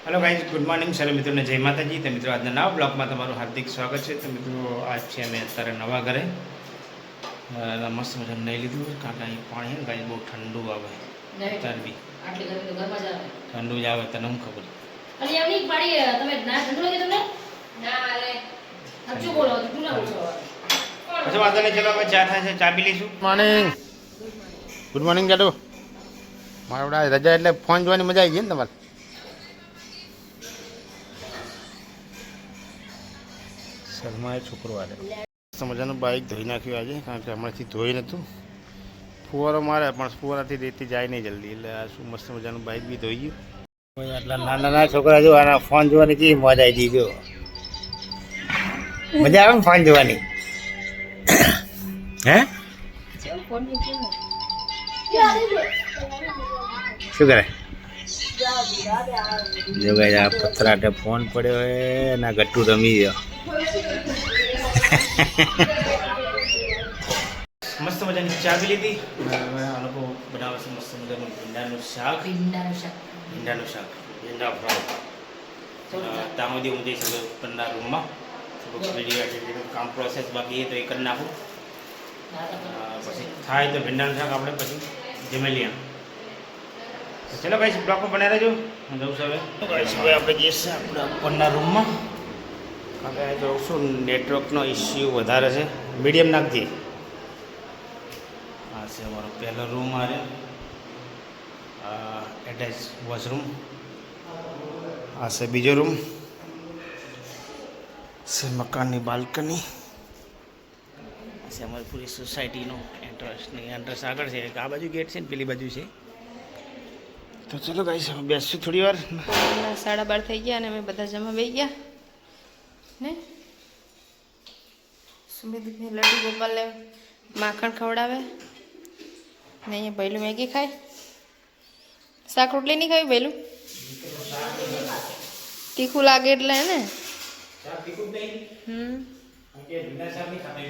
Hello guys good morning sir मित्रों ने जय माता जी। तो मित्रों आज नवा ब्लॉग में तमारू हार्दिक स्वागत है। तो मित्रों आज से अमे अत्यारे नवा घरे मस्त मजा नहीं लीधु कारण के अहीं पाणी है गाय बहुत ठंडू आवे अत्यारे बी ठंडू ज आवे तने हुं खबर अच्छा वांधो नहीं। चलो चा थाय छे चा पी लईशुं। मॉर्निंग गुड मॉर्निंग जाडू मारा रजा एटले फोन जोवानी मजा आई गई ने तमारे शर्मा ए छोकरो आले मस्त मजानुं बाइक धोई नाख्युं आज कारण के हमणांथी धोई नहोतुं फुवारो मारे पण फुवाराथी रेती जाय नहीं जल्दी एटले आ शुं मस्त मजानुं बाइक बी धोई गयुं। आटला नाना नाना छोकरा जो आना फोन जोवानी केवी मजा आई गई जो मजा आवे ने फोन जोवानी हे શું કરે જો ગાય આ પથરાટે ફોન પડ્યો હે ના ગટ્ટુ રમી ગયો मस्त मजा चा पी लीधी। आ लोग बनावे छे मस्त मजानुं भींडानुं शाक भींडानुं शाक भींडा फ्राय ત્યાં સુધી હું જઈશ ઉપરના રૂમમાં થોડુંક વિડીયો એડિટિંગ કામ પ્રોસેસ બાકી એ તો એ કરી નાખું પછી થાય તો ભીંડાનું શાક આપણે પછી જમી લઈએ। ચલો ભાઈ બ્લોકમાં બને રહેજો હું જઉં છું હવે આપણે જઈએ છીએ આપણા ઉપરના રૂમમાં કારણ કે તો શું નેટવર્કનો ઇસ્યુ વધારે છે મીડિયમ નાખજે। આ છે અમારો પહેલો રૂમ આ એટેચ વોશરૂમ आ से बीजो रूम से मकान की बालकनी से हमारी पूरी सोसायटी नो एंट्रस आगे से आ बाजू गेट से पेली बाजू से। तो चलो गाइस हम बेसू थोड़ी वार 12:30 થઈ ગયા અને અમે બધા જમવા બેસી ગયા ને સુમિત લડ્ડુ ગોપાલને માખણ ખવડાવે ને અહીંયા પહેલું મેગી ખાય શાક રોટલી નહીં ખાવી પહેલું तीखू लागे એટલે ને શાક તીખું નહીં કે ભીંડા શાક ની ખાતા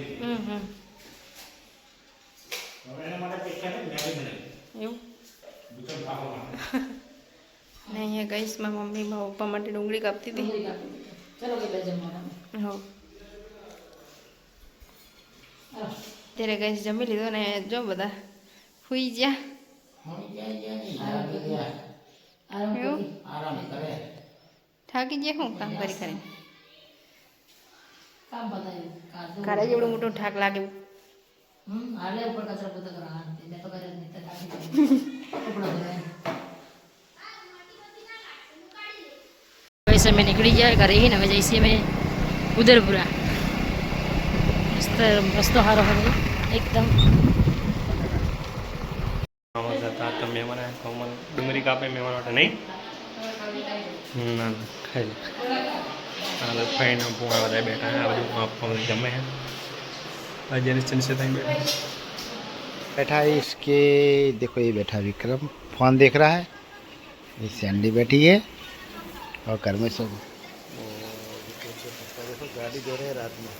હવે એના માટે પેક્યા ને મેગી બનાવી એવું દુકાન ખાવા ને અહીંયા ગાઈસ માં મમ્મી માં પપ્પા માટે ડુંગળી કાપતી હતી ચલો કે જમવાના હો ત્યારે ગાઈસ જમી લીધો ને જો બધા હુઈ ગયા આરામ કરે થાકી ગયા હું કામ કરી કરીને કામ બતાવ્યું કારે જેવડું મોટું ઠાક લાગે આલે ઉપર કચરા પોતા કરવા ને તો કરે નહીં તો થાકી કપડા ધોયા वैसे मैं निकली जाए घर ही ना वजह से मैं उदयपुरा रस्तो हारो हो एकदम तो मेहमान आए कॉमन डूंगरी कापे मेहमान वाटे नहीं ना खाई हाँ फाइन पुआ वाला बैठा है आज आप जमे हैं आज से बैठा बैठा है इसके देखो ये बैठा विक्रम फोन देख रहा है ये सैंडी बैठी है और घर में सब देखो गाड़ी दे रहे हैं रात में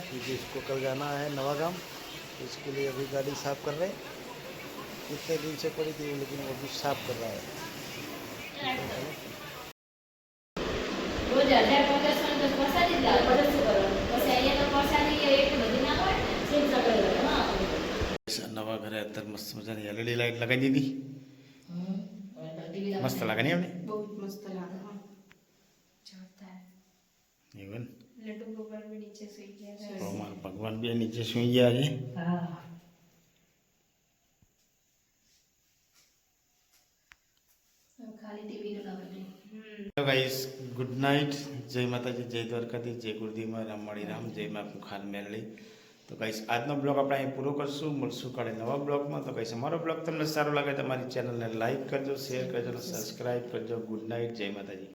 क्योंकि इसको कल जाना है नवागाम इसके लिए अभी गाड़ी साफ कर रहे हैं कितने दिन से पड़ी थी लेकिन वो भी साफ कर रहा है। नवा घरे अत्यार मस्त मजा एलईडी लाइट लगाई दी थी मस्त लगा नहीं हमने बहुत मस्त लगा हां चलता है इवन लड्डू गोपाल भी नीचे सोई गया है हमारे भगवान भी नीचे सोई गया है हां खाली टीवी लगा दे। हेलो गाइस गुड नाइट जय माता जी जय द्वारकाधीश जय गुरुदेव मां रामवाड़ी राम जय मां कुखार मेलड़ी। तो गाइस આજનો બ્લોગ આપણે અહીં પૂરો કરશું મળશું કાલે નવા બ્લોગમાં। તો ગાइस અમારો બ્લોગ તમને સારો લાગે તો મારી ચેનલને લાઈક કરજો શેર કરજો સબસ્ક્રાઇબ કરજો। ગુડ નાઇટ જય માતાજી।